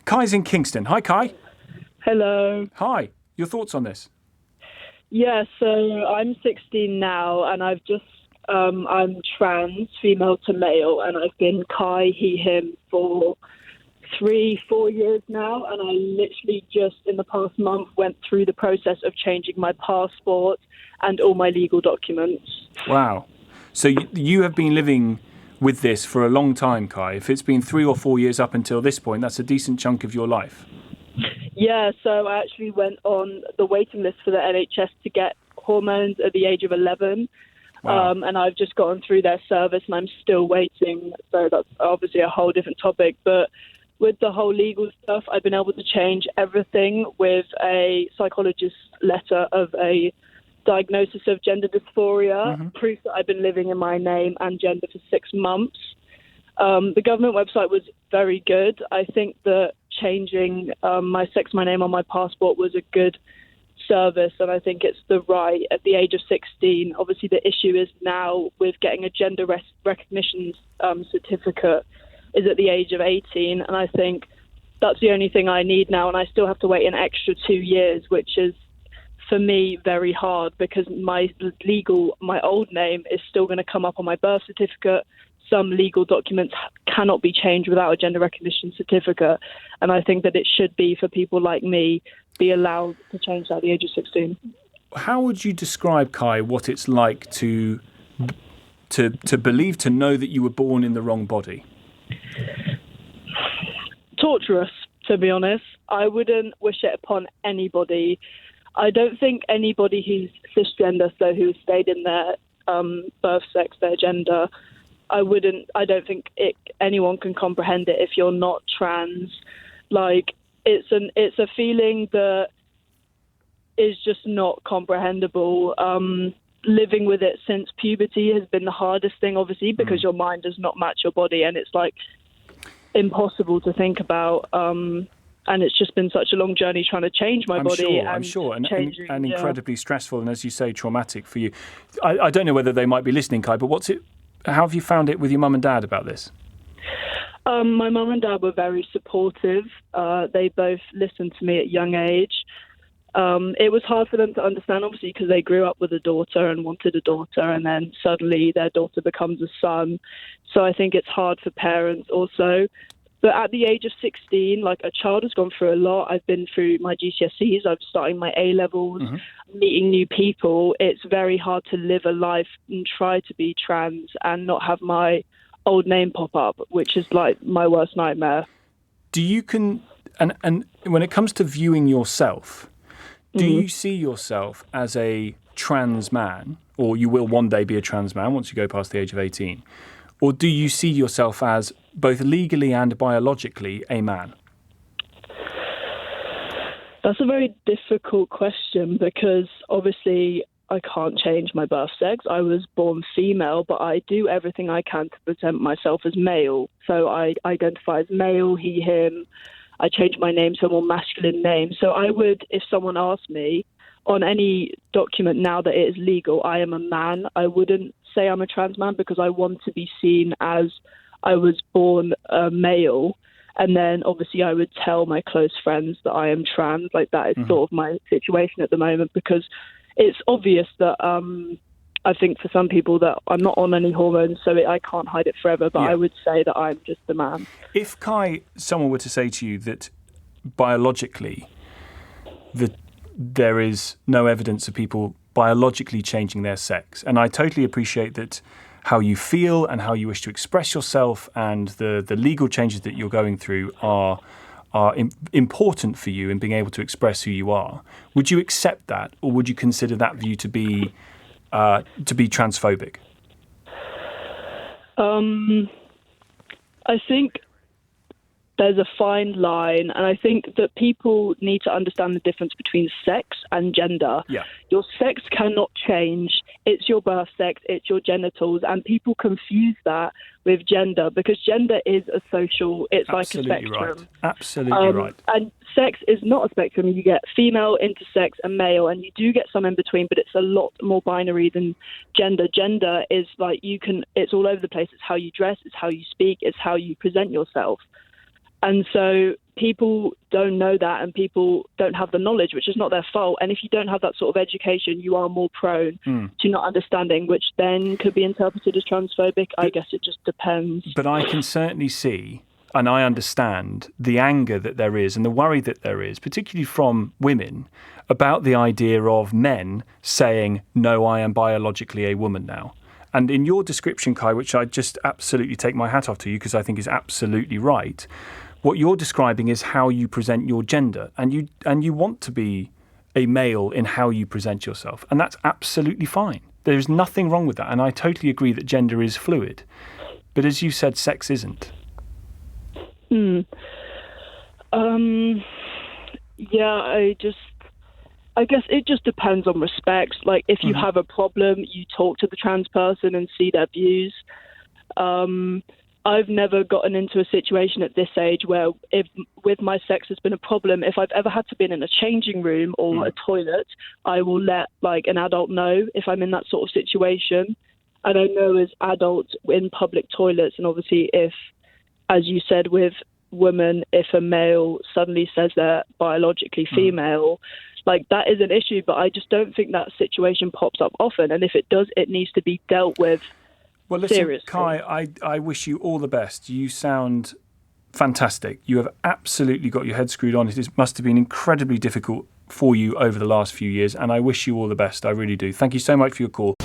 Kai's in Kingston. Hi, Kai. Hello. Hi. Your thoughts on this? Yeah, so I'm 16 now, and I'm trans, female to male, and I've been Kai, he, him for 3-4 years now, and I literally just in the past month went through the process of changing my passport and all my legal documents. Wow. So you have been living with this for a long time, Kai. If it's been 3 or 4 years up until this point, that's a decent chunk of your life. Yeah, so I actually went on the waiting list for the NHS to get hormones at the age of 11. Wow. And I've just gotten through their service and I'm still waiting. So that's obviously a whole different topic. But with the whole legal stuff, I've been able to change everything with a psychologist's letter of a diagnosis of gender dysphoria, proof that I've been living in my name and gender for 6 months. The government website was very good. I think that changing my sex, my name on my passport was a good service, and I think it's the right at the age of 16. Obviously, the issue is now with getting a gender recognition certificate is at the age of 18, and I think that's the only thing I need now, and I still have to wait an extra 2 years, which is, for me, very hard because my old name is still going to come up on my birth certificate. Some legal documents cannot be changed without a gender recognition certificate. And I think that it should be for people like me be allowed to change that at the age of 16. How would you describe, Kai, what it's like to believe, to know that you were born in the wrong body? Torturous, to be honest. I wouldn't wish it upon anybody. I don't think anybody who's cisgender, so who stayed in their birth sex, their gender, I don't think anyone can comprehend it if you're not trans. Like, it's a feeling that is just not comprehensible. Living with it since puberty has been the hardest thing, obviously, because your mind does not match your body, and it's like impossible to think about. And it's just been such a long journey trying to change my body. I'm sure, and incredibly stressful, and as you say, traumatic for you. I don't know whether they might be listening, Kai, but how have you found it with your mum and dad about this? My mum and dad were very supportive. They both listened to me at a young age. It was hard for them to understand, obviously, because they grew up with a daughter and wanted a daughter, and then suddenly their daughter becomes a son. So I think it's hard for parents also. But at the age of 16, like, a child has gone through a lot. I've been through my GCSEs. I'm starting my A-levels, meeting new people. It's very hard to live a life and try to be trans and not have my old name pop up, which is like my worst nightmare. And when it comes to viewing yourself, do you see yourself as a trans man, or you will one day be a trans man once you go past the age of 18? Or do you see yourself as, both legally and biologically, a man? That's a very difficult question because obviously I can't change my birth sex. I was born female, but I do everything I can to present myself as male. So I identify as male, he, him. I change my name to a more masculine name. So I would, if someone asked me on any document now that it is legal, I am a man. I wouldn't say I'm a trans man because I want to be seen as I was born a male. And then obviously I would tell my close friends that I am trans. Like, that is sort of my situation at the moment, because it's obvious that I think for some people that I'm not on any hormones, so I can't hide it forever. But I would say that I'm just a man. If, Kai, someone were to say to you that biologically there is no evidence of people biologically changing their sex, and I totally appreciate that how you feel and how you wish to express yourself and the legal changes that you're going through are important for you in being able to express who you are. Would you accept that, or would you consider that view to be transphobic? I think there's a fine line, and I think that people need to understand the difference between sex and gender. Yeah. Your sex cannot change. It's your birth sex, it's your genitals, and people confuse that with gender, because gender is a social, it's Absolutely like a spectrum. Right. Absolutely right. And sex is not a spectrum. You get female, intersex, and male, and you do get some in between, but it's a lot more binary than gender. Gender is like, it's all over the place. It's how you dress, it's how you speak, it's how you present yourself. And so people don't know that, and people don't have the knowledge, which is not their fault. And if you don't have that sort of education, you are more prone to not understanding, which then could be interpreted as transphobic. I guess it just depends. But I can certainly see, and I understand the anger that there is and the worry that there is, particularly from women, about the idea of men saying, no, I am biologically a woman now. And in your description, Kai, which I just absolutely take my hat off to you because I think is absolutely right, what you're describing is how you present your gender, and you want to be a male in how you present yourself, and that's absolutely fine. There's nothing wrong with that, and I totally agree that gender is fluid. But as you said, sex isn't. I guess it just depends on respect. Like, if you have a problem, you talk to the trans person and see their views. I've never gotten into a situation at this age where, if with my sex has been a problem, if I've ever had to be in a changing room or a toilet, I will let like an adult know if I'm in that sort of situation. And I know as adults in public toilets, and obviously if, as you said, with women, if a male suddenly says they're biologically female, like that is an issue, but I just don't think that situation pops up often. And if it does, it needs to be dealt with. Well, listen, seriously. Kai, I wish you all the best. You sound fantastic. You have absolutely got your head screwed on. It must have been incredibly difficult for you over the last few years, and I wish you all the best. I really do. Thank you so much for your call.